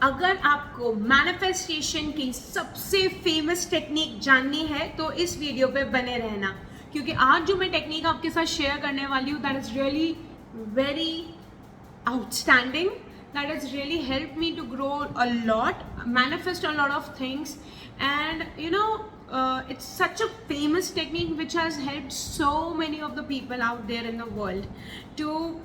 अगर आपको मैनिफेस्टेशन की सबसे फेमस टेक्निक जाननी है तो इस वीडियो पे बने रहना, क्योंकि आज जो मैं टेक्निक आपके साथ शेयर करने वाली हूँ that is really very outstanding, that has really helped me to grow a lot, manifest a lot of things, and it's such a famous technique which has helped so many of the people out there in the world to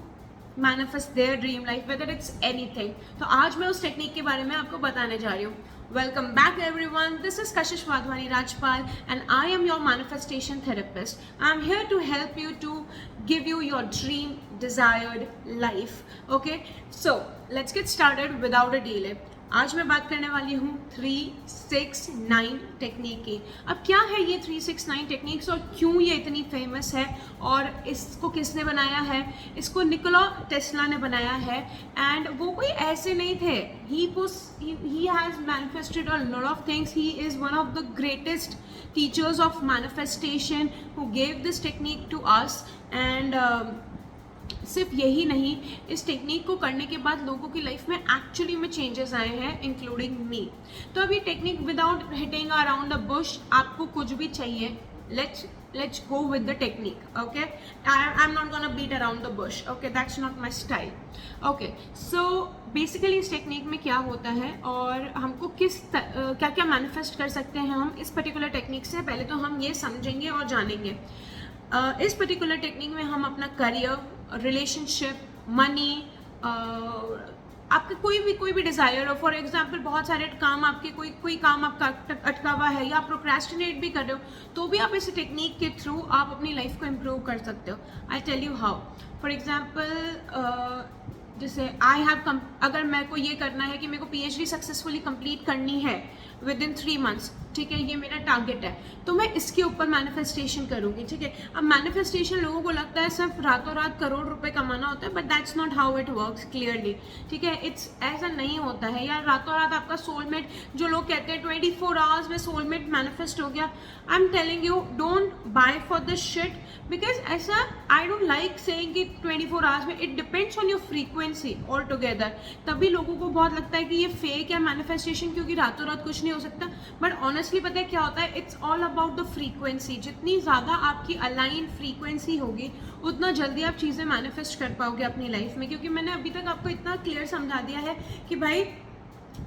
manifest their dream life, whether it's anything. तो आज मैं उस technique के बारे में आपको बताने जा रही हूँ. Welcome back everyone, this is Kashish Wadhwani Rajpal and I am your manifestation therapist. I am here to help you to give you your dream desired life. Okay, so let's get started without a delay. आज मैं बात करने वाली हूँ 369 technique की. अब क्या है ये 369 टेक्निक्स और क्यों ये इतनी फेमस है और इसको किसने बनाया है? इसको निकोला टेस्ला ने बनाया है एंड वो कोई ऐसे नहीं थे. he has manifested a lot of things. He is one of the greatest teachers of manifestation who gave this technique to us and सिर्फ यही नहीं, इस टेक्निक को करने के बाद लोगों की लाइफ में एक्चुअली में चेंजेस आए हैं इंक्लूडिंग मी. तो अब ये technique without hitting around the bush, आपको कुछ भी चाहिए, let's go with the technique. Okay, I'm not gonna beat around the bush. Okay, that's not my style. Okay, so basically इस टेक्निक में क्या होता है और हमको क्या क्या मैनिफेस्ट कर सकते हैं हम इस पर्टिकुलर टेक्निक से, पहले तो हम ये समझेंगे और जानेंगे. इस पर्टिकुलर टेक्निक में हम अपना करियर, रिलेशनशिप, मनी, आपका कोई भी डिज़ायर हो. फॉर एग्जांपल बहुत सारे काम आपके कोई काम आपका अटका हुआ है या आप प्रोक्रेस्टिनेट भी कर रहे हो तो भी आप इस टेक्निक के थ्रू आप अपनी लाइफ को इम्प्रूव कर सकते हो. I tell you how. For example जैसे अगर मेरे को ये करना है कि मेरे को PhD सक्सेसफुली कंप्लीट करनी है विद इन 3 months, ठीक है, ये मेरा टारगेट है, तो मैं इसके ऊपर मैनिफेस्टेशन करूँगी. ठीक है, अब मैनिफेस्टेशन लोगों को लगता है सिर्फ रातों रात करोड़ रुपए कमाना होता है, but that's not how it works clearly. ठीक है, इट्स ऐसा नहीं होता है यार. रातों रात आपका सोलमेट, जो लोग कहते हैं 24 hours में सोलमेट मैनिफेस्ट हो गया, I am telling you don't buy for this shit, because ऐसा आई डोंट लाइक सेइंग कि 24 hours में. It depends on your frequency all together. तभी लोगों को बहुत लगता है कि ये फेक है मैनिफेस्टेशन, क्योंकि रातों रात कुछ नहीं हो सकता. बट ऑनेस्टली पता है क्या होता है, it's all about the frequency. जितनी ज़्यादा आपकी अलाइन फ्रीक्वेंसी होगी उतना जल्दी आप चीज़ें मैनिफेस्ट कर पाओगे अपनी लाइफ में. क्योंकि मैंने अभी तक आपको इतना क्लियर समझा दिया है कि भाई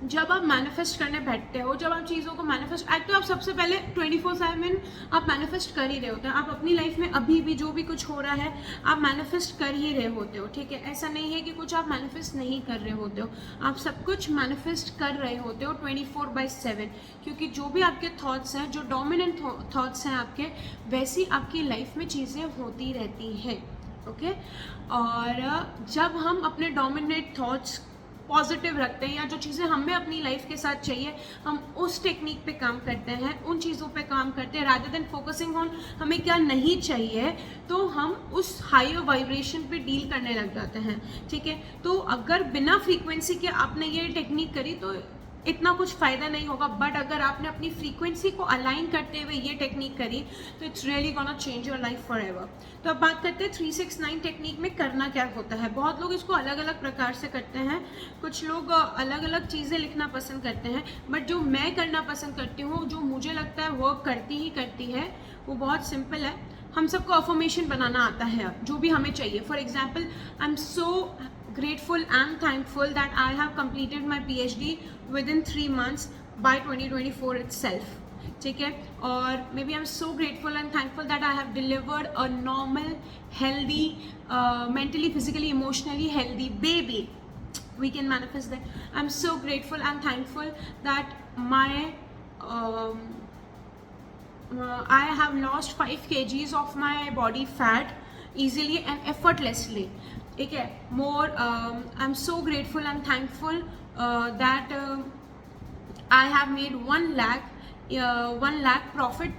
जब आप मैनिफेस्ट करने बैठते हो, जब आप चीज़ों को मैनिफेस्ट, तो आप सबसे पहले 24/7 आप मैनिफेस्ट कर ही रहे होते हैं. आप अपनी लाइफ में अभी भी जो भी कुछ हो रहा है आप मैनिफेस्ट कर ही रहे होते हो. ठीक है, ऐसा नहीं है कि कुछ आप मैनिफेस्ट नहीं कर रहे होते हो, आप सब कुछ मैनिफेस्ट कर रहे होते हो 24/7. क्योंकि जो भी आपके थॉट्स हैं, जो डोमिनेंट थॉट्स हैं आपके, वैसी आपकी लाइफ में चीज़ें होती रहती हैं. ओके, और जब हम अपने डोमिनेंट थॉट्स पॉजिटिव रखते हैं या जो चीज़ें हमें अपनी लाइफ के साथ चाहिए, हम उस टेक्निक पे काम करते हैं, उन चीज़ों पे काम करते हैं रादर देन फोकसिंग ऑन हमें क्या नहीं चाहिए, तो हम उस हायर वाइब्रेशन पे डील करने लग जाते हैं. ठीक है, तो अगर बिना फ्रीक्वेंसी के आपने ये टेक्निक करी तो इतना कुछ फ़ायदा नहीं होगा. बट अगर आपने अपनी फ्रीक्वेंसी को अलाइन करते हुए ये टेक्निक करी तो it's really gonna change your life for ever. तो अब बात करते हैं 369 टेक्निक में करना क्या होता है. बहुत लोग इसको अलग अलग प्रकार से करते हैं, कुछ लोग अलग अलग चीज़ें लिखना पसंद करते हैं, बट जो मैं करना पसंद करती हूँ, जो मुझे लगता है वर्क करती है, वो बहुत सिंपल है. हम सबको अफर्मेशन बनाना आता है जो भी हमें चाहिए. For example, I am so grateful and thankful that I have completed my PhD within 3 months by 2024 itself. ठीक है, और maybe I am so grateful and thankful that I have delivered a normal, healthy, mentally, physically, emotionally healthy baby. We can manifest that. I'm so grateful and thankful that I have lost 5 kgs of my body fat easily and effortlessly. ठीक है, more I'm so grateful and thankful that I have made 1 lakh profit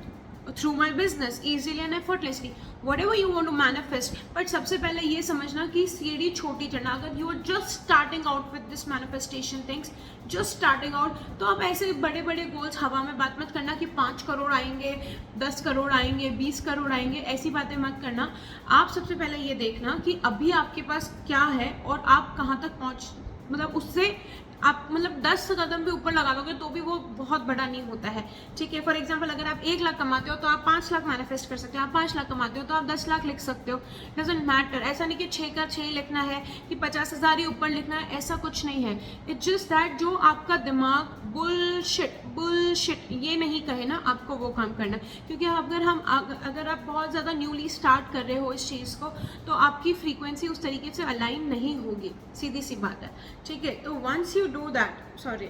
through my business easily and effortlessly. Whatever you want to manifest, but सबसे पहले ये समझना कि सीढ़ी छोटी चढ़ना. अगर you are just starting out with this manifestation things, just starting out, तो आप ऐसे बड़े बड़े गोल्स हवा में बात मत करना कि 5 करोड़ आएंगे, 10 करोड़ आएंगे, 20 करोड़ आएंगे, ऐसी बातें मत करना. आप सबसे पहले ये देखना कि अभी आपके पास क्या है और आप कहाँ तक मतलब उससे आप मतलब 10 कदम भी ऊपर लगा दोगे तो भी वो बहुत बड़ा नहीं होता है, ठीक है। फॉर एग्जाम्पल अगर आप 1 लाख कमाते हो तो आप 5 लाख मैनिफेस्ट कर सकते हो, आप 5 लाख कमाते हो तो आप 10 लाख लिख सकते हो, डजेंट मैटर। ऐसा नहीं कि 6 का 6 लिखना है कि 50,000 ही ऊपर लिखना है, ऐसा कुछ नहीं है। इट्स जस्ट दैट जो आपका दिमाग बुलशिट ये नहीं कहे ना, आपको वो काम करना है। क्योंकि अगर आप बहुत ज़्यादा न्यूली स्टार्ट कर रहे हो इस चीज़ को तो आपकी फ्रीक्वेंसी उस तरीके से अलाइन नहीं होगी, सीधी सी बात है, ठीक है। तो once you do that, sorry,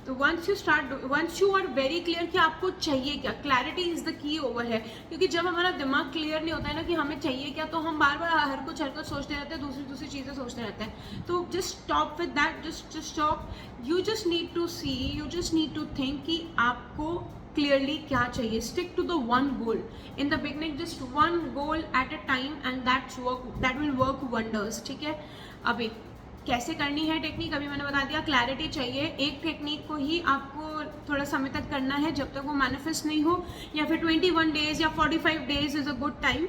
तो once you are very clear कि आपको चाहिए क्या, clarity is the key over है। क्योंकि जब हमारा दिमाग क्लियर नहीं होता है ना कि हमें चाहिए क्या, तो हम बार बार हर कुछ सोचते रहते हैं, दूसरी चीज़ें सोचते रहते हैं। तो just stop with that, just stop. You just need to see, you just need to think कि आपको क्लियरली क्या चाहिए। Stick to the one goal in the beginning, just one goal at a time and that will work wonders, ठीक है। अभी कैसे करनी है टेक्निक अभी मैंने बता दिया। क्लैरिटी चाहिए, एक टेक्निक को ही आपको थोड़ा समय तक करना है जब तक वो मैनिफेस्ट नहीं हो, या फिर 21 डेज या 45 days is a good time.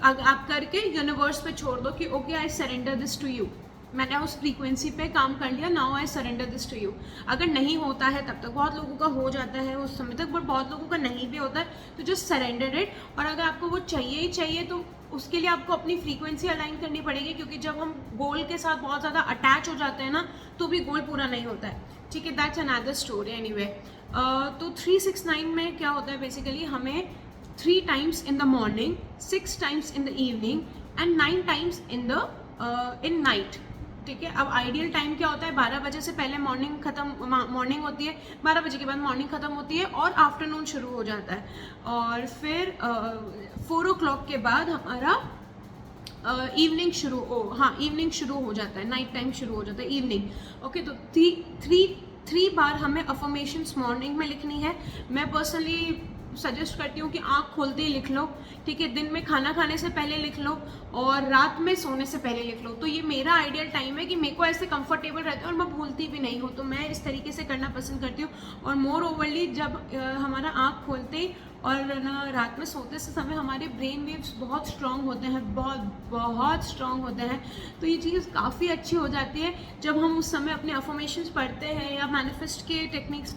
आप करके यूनिवर्स पे छोड़ दो कि okay I surrender this to you, मैंने उस फ्रीक्वेंसी पे काम कर लिया, now I surrender this to you. अगर नहीं होता है तब तक, बहुत लोगों का हो जाता है उस समय तक, बट बहुत लोगों का नहीं भी होता है, तो जस्ट सरेंडर इट। और अगर आपको वो चाहिए ही चाहिए तो उसके लिए आपको अपनी फ्रीक्वेंसी अलाइन करनी पड़ेगी, क्योंकि जब हम गोल के साथ बहुत ज़्यादा अटैच हो जाते हैं ना तो भी गोल पूरा नहीं होता है, ठीक है। That's another story anyway. तो 369 में क्या होता है बेसिकली, हमें 3 times in the morning, 6 times in the evening and 9 times in night, ठीक है। अब आइडियल टाइम क्या होता है, 12 बजे से पहले मॉर्निंग होती है, 12 बजे के बाद मॉर्निंग खत्म होती है और आफ्टरनून शुरू हो जाता है। और फिर 4 o'clock के बाद हमारा इवनिंग इवनिंग शुरू हो जाता है, नाइट टाइम शुरू हो जाता है, इवनिंग। ओके, तो 3 बार हमें अफर्मेशंस मॉर्निंग में लिखनी है। मैं पर्सनली सजेस्ट करती हूँ कि आँख खोलते ही लिख लो, ठीक है। दिन में खाना खाने से पहले लिख लो और रात में सोने से पहले लिख लो। तो ये मेरा आइडियल टाइम है कि मेरे को ऐसे कंफर्टेबल रहता है और मैं भूलती भी नहीं हूँ, तो मैं इस तरीके से करना पसंद करती हूँ। और मोर ओवरली जब हमारा आँख खोलते ही और ना रात में सोते से समय हमारे ब्रेन वेव्स बहुत स्ट्रांग होते हैं, बहुत स्ट्रांग होते हैं। तो ये चीज़ काफ़ी अच्छी हो जाती है जब हम उस समय अपने अफर्मेशंस पढ़ते हैं या मैनिफेस्ट के टेक्निक्स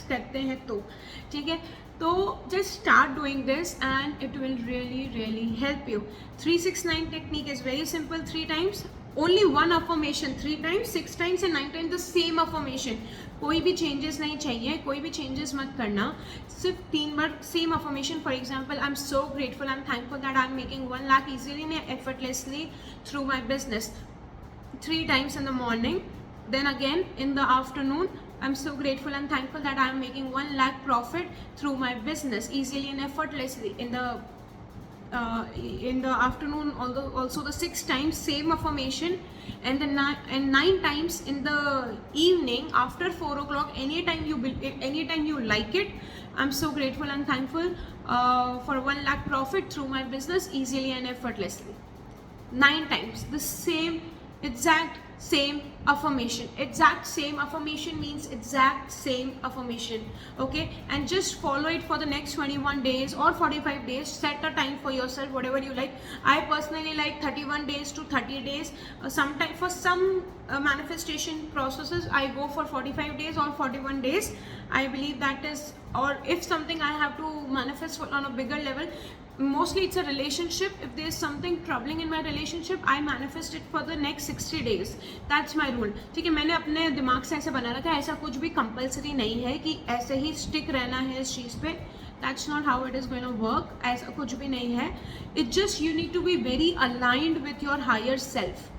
करते हैं तो, ठीक है। तो just start doing this and it will really help you. 369 technique is very simple. 3 times only one affirmation, 3 times, 6 times and 9 times the same affirmation. कोई भी चेंजेस नहीं चाहिए, कोई भी चेंजेस मत करना, सिर्फ 3 बार same affirmation. For example, I am so grateful, I am thankful that I am making 1 lakh easily and effortlessly through my business। 3 times in the morning, then again in the afternoon, I'm so grateful and thankful that I am making 1 lakh profit through my business easily and effortlessly in the afternoon. Also the 6 times same affirmation, and the 9 times in the evening after 4 o'clock, anytime you like it. I'm so grateful and thankful for 1 lakh profit through my business easily and effortlessly. 9 times the exact same affirmation. Exact same affirmation means exact same affirmation, okay. And just follow it for the next 21 days or 45 days. Set a time for yourself, whatever you like. I personally like 31 days to 30 days. Sometime for some manifestation processes I go for 45 days or 41 days. I believe that is, or if something I have to manifest on a bigger level, mostly it's a relationship. If there's something troubling in my relationship, I manifest it for the next 60 days. That's my rule, ठीक है। मैंने अपने दिमाग से ऐसे बना रखा है, ऐसा कुछ भी कंपल्सरी नहीं है कि ऐसे ही स्टिक रहना है इस चीज़ पे। That's not how it is going to work. ऐसा कुछ भी नहीं है। It just you need to be very aligned with your higher self,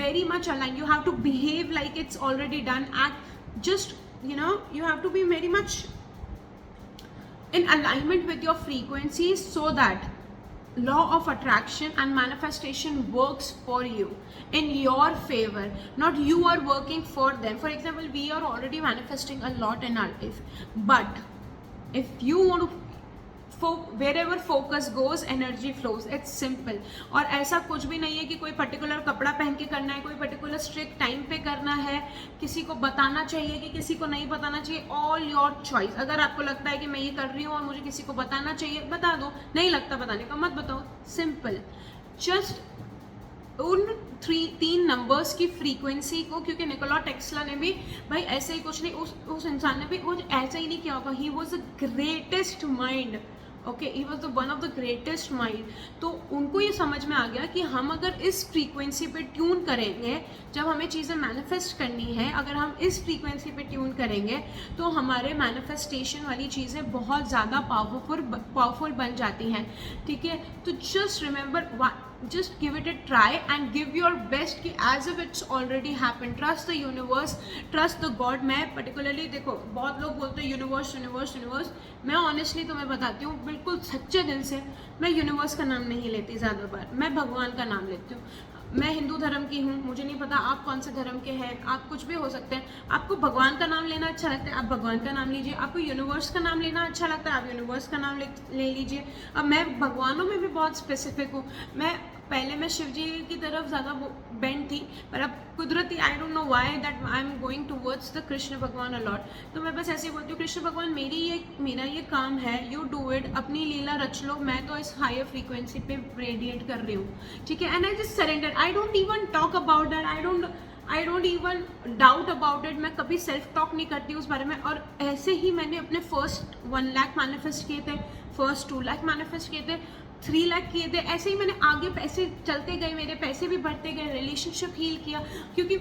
very much aligned. You have to behave like it's already done. Act just, you have to be very much in alignment with your frequencies so that law of attraction and manifestation works for you in your favor, not you are working for them. For example, we are already manifesting a lot in our life, but if you want to wherever focus goes, energy flows. It's simple. और ऐसा कुछ भी नहीं है कि कोई particular कपड़ा पहन के करना है, कोई पर्टिकुलर स्ट्रिक्ट टाइम पे करना है, किसी को बताना चाहिए कि किसी को नहीं बताना चाहिए। All your choice. अगर आपको लगता है कि मैं ये कर रही हूँ और मुझे किसी को बताना चाहिए, बता दो। नहीं लगता बताने का, मत बताओ। सिंपल। जस्ट उन तीन नंबर्स की फ्रीक्वेंसी को, क्योंकि निकोला टेस्ला ने भी भाई ऐसे ही कुछ नहीं, उस इंसान ने भी कुछ ऐसा ही नहीं किया होगा. He was the greatest mind. Okay, he was the one of the greatest mind. तो उनको ये समझ में आ गया कि हम अगर इस फ्रीक्वेंसी पे ट्यून करेंगे, जब हमें चीज़ें मैनिफेस्ट करनी है, अगर हम इस फ्रीक्वेंसी पे ट्यून करेंगे तो हमारे मैनिफेस्टेशन वाली चीज़ें बहुत ज़्यादा पावरफुल बन जाती हैं. ठीक है, तो just remember, just give it a try and give your best कि as if it's already happened. Trust the universe, trust the God. मैं particularly, देखो बहुत लोग बोलते हैं यूनिवर्स यूनिवर्स यूनिवर्स, मैं ऑनेस्टली तुम्हें बताती हूँ बिल्कुल सच्चे दिल से, मैं यूनिवर्स का नाम नहीं लेती ज़्यादा बार, मैं भगवान का नाम लेती हूँ. मैं हिंदू धर्म की हूँ, मुझे नहीं पता आप कौन से धर्म के हैं, आप कुछ भी हो सकते हैं. आपको भगवान का नाम लेना अच्छा लगता है, आप भगवान का नाम लीजिए. आपको यूनिवर्स का नाम लेना अच्छा लगता है, आप यूनिवर्स का नाम ले लीजिए. अब मैं भगवानों में भी बहुत स्पेसिफिक हूँ. पहले मैं शिव जी की तरफ ज़्यादा बेंड थी, पर अब कुदरती I don't know why that I am going towards the Krishna भगवान अलॉट. तो मैं बस ऐसे ही बोलती हूँ, कृष्ण भगवान मेरा ये काम है, यू डू इट, अपनी लीला रच लो, मैं तो इस हायर फ्रीक्वेंसी पे रेडिएट कर रही हूँ. ठीक है, and I just surrender. I don't even talk about that, I don't even doubt about it. मैं कभी सेल्फ टॉक नहीं करती उस बारे में. और ऐसे ही मैंने अपने फर्स्ट 1 लाख मैनिफेस्ट किए थे, फर्स्ट 2 लाख मैनिफेस्ट किए थे, 3 लाख किए थे. ऐसे ही मैंने आगे पैसे चलते गए, मेरे पैसे भी बढ़ते गए, रिलेशनशिप हील किया, क्योंकि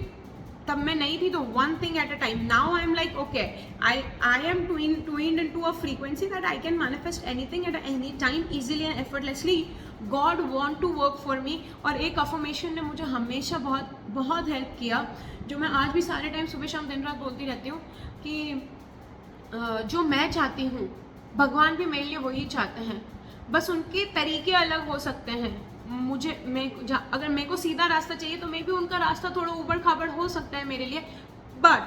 तब मैं नहीं थी. तो one thing at a time. Now I am like okay, I am tuned into a frequency that I can manifest anything at any time easily and effortlessly. God want to work for me. और एक affirmation ने मुझे हमेशा बहुत बहुत help किया, जो मैं आज भी सारे टाइम सुबह शाम दिन रात बोलती रहती हूँ, कि जो मैं चाहती हूँ भगवान भी मेरे लिए वही चाहते हैं, बस उनके तरीके अलग हो सकते हैं. अगर मेरे को सीधा रास्ता चाहिए तो मे भी उनका रास्ता थोड़ा ऊबड़ खाबड़ हो सकता है मेरे लिए, बट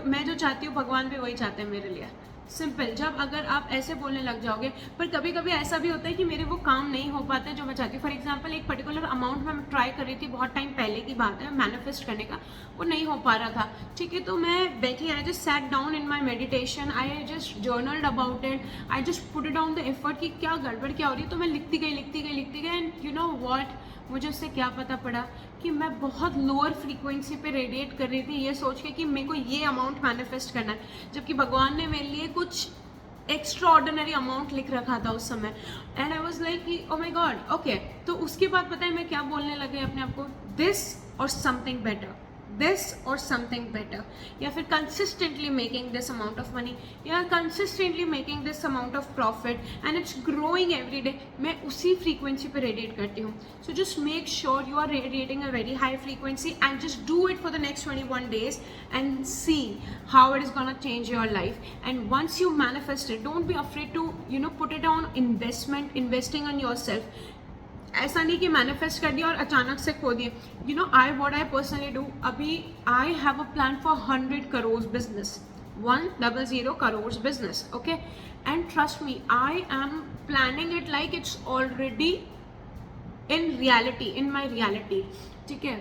मैं जो चाहती हूँ भगवान भी वही चाहते हैं मेरे लिए. सिंपल. जब अगर आप ऐसे बोलने लग जाओगे, पर कभी कभी ऐसा भी होता है कि मेरे वो काम नहीं हो पाते जो मैं चाहती हूँ. फॉर एग्जाम्पल, एक पर्टिकुलर अमाउंट मैं ट्राई कर रही थी, बहुत टाइम पहले की बात है, मैनिफेस्ट करने का, वो नहीं हो पा रहा था. ठीक है, तो मैं बैठी, I just sat down in my meditation, I just journaled about it, I just put it down the effort कि क्या गड़बड़ क्या हो रही है. तो मैं लिखती गई एंड यू नो व्हाट, मुझे उससे क्या पता पड़ा कि मैं बहुत लोअर फ्रीक्वेंसी पे रेडिएट कर रही थी, ये सोच के कि मेरे को ये अमाउंट मैनिफेस्ट करना है, जबकि भगवान ने मेरे लिए कुछ एक्स्ट्रा ऑर्डिनरी अमाउंट लिख रखा था उस समय. एंड आई वॉज लाइक कि ओ माई गॉड, ओके. तो उसके बाद पता है मैं क्या बोलने लगे अपने आप को, दिस और something better, this or something better, या फिर consistently making this amount of money, या consistently making this amount of profit and it's growing every day. मैं उसी frequency पे radiate करती हूँ. So just make sure you are radiating a very high frequency and just do it for the next 21 days and see how it is gonna change your life. And once you manifest it, don't be afraid to put it on investing on yourself. ऐसा नहीं कि manifest कर दिया और अचानक से खो दिए. आई पर्सनली डू, अभी I have a plan for 100 crores business, 100 crores business. Okay, and trust me, I am planning it like it's already in reality, in my reality. ठीक है,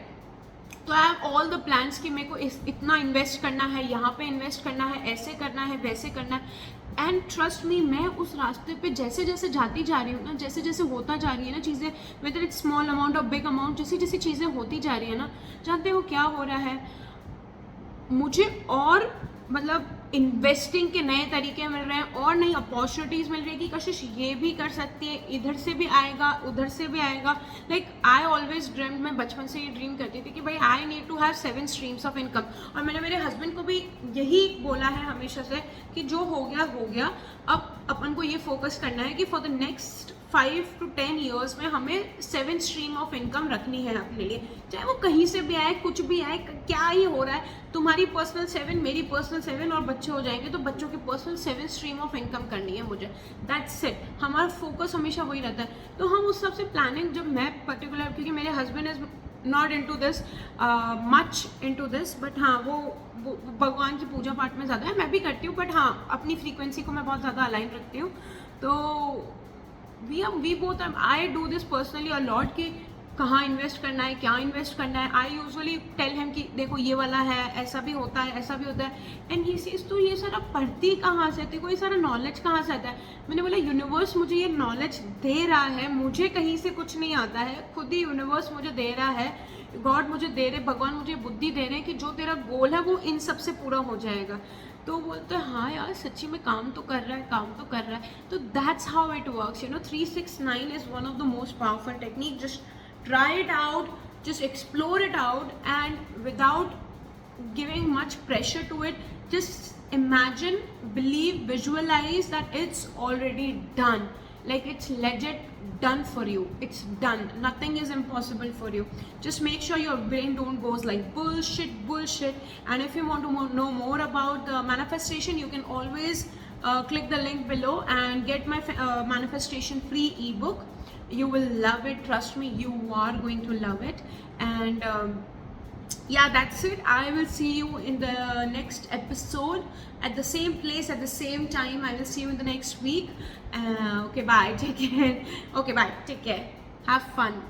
तो I have all the plans कि मेरे को इतना invest करना है, यहाँ पे इन्वेस्ट करना है, ऐसे करना है, वैसे करना है. एंड ट्रस्ट मी, मैं उस रास्ते पे जैसे जैसे जाती जा रही हूँ ना, जैसे जैसे होता जा रही है ना चीज़ें, वेदर इट्स स्मॉल अमाउंट और बिग अमाउंट, जैसी जैसी चीज़ें होती जा रही है ना, जानते हो क्या हो रहा है, मुझे और मतलब इन्वेस्टिंग के नए तरीके मिल रहे हैं और नई अपॉर्चुनिटीज़ मिल रही है कि कशिश ये भी कर सकती है, इधर से भी आएगा, उधर से भी आएगा. लाइक आई ऑलवेज ड्रीम्ड, मैं बचपन से ये ड्रीम करती थी कि भाई I need to have 7 streams of income. और मैंने मेरे हस्बैंड को भी यही बोला है हमेशा से कि जो हो गया, अब अपन को ये फोकस करना है कि for the next 5 to 10 years में हमें 7 stream ऑफ इनकम रखनी है अपने लिए, चाहे वो कहीं से भी आए, कुछ भी आए, क्या ही हो रहा है. तुम्हारी पर्सनल 7, मेरी पर्सनल 7, और बच्चे हो जाएंगे तो बच्चों की पर्सनल 7 stream ऑफ इनकम करनी है मुझे. That's it. हमारा फोकस हमेशा वही रहता है. तो हम उस हिसाब से प्लानिंग, जब मैं पर्टिकुलर, क्योंकि मेरे husband is not into this, much into this, but हाँ वो भगवान की पूजा पाठ में ज़्यादा है, मैं भी करती हूँ, बट हाँ अपनी फ्रीक्वेंसी को मैं बहुत ज़्यादा अलाइन रखती हूँ. तो we both, I do this personally a lot कि कहाँ इन्वेस्ट करना है, क्या इन्वेस्ट करना है। आई यूजुअली टेल हिम कि देखो ये वाला है, ऐसा भी होता है, ऐसा भी होता है। एंड ही सेज तो ये सारा पढ़ती कहाँ से, तेरे को ये सारा नॉलेज कहाँ से आता है। मैंने बोला यूनिवर्स मुझे ये नॉलेज दे रहा है, मुझे कहीं से कुछ नहीं आता है, खुद ही यूनिवर्स मुझे दे रहा है, गॉड मुझे दे रहे, भगवान मुझे बुद्धि दे रहे हैं कि जो तेरा गोल है वो इन सब से पूरा हो जाएगा। तो बोलते हैं हाँ यार सच्ची में काम तो कर रहा है, काम तो कर रहा है। तो that's how it works, you know. 369 is one of the most powerful technique. Just try it out, just explore it out, and without giving much pressure to it, just imagine, believe, visualize that it's already done, like it's legit done for you, it's done, nothing is impossible for you. Just make sure your brain don't goes like bullshit. And if you want to know more about the manifestation, you can always click the link below and get my manifestation free ebook. You will love it, trust me, you are going to love it. And yeah, that's it. I will see you in the next episode at the same place at the same time. I will see you in the next week. Okay, bye, take care. Okay, bye, take care, have fun.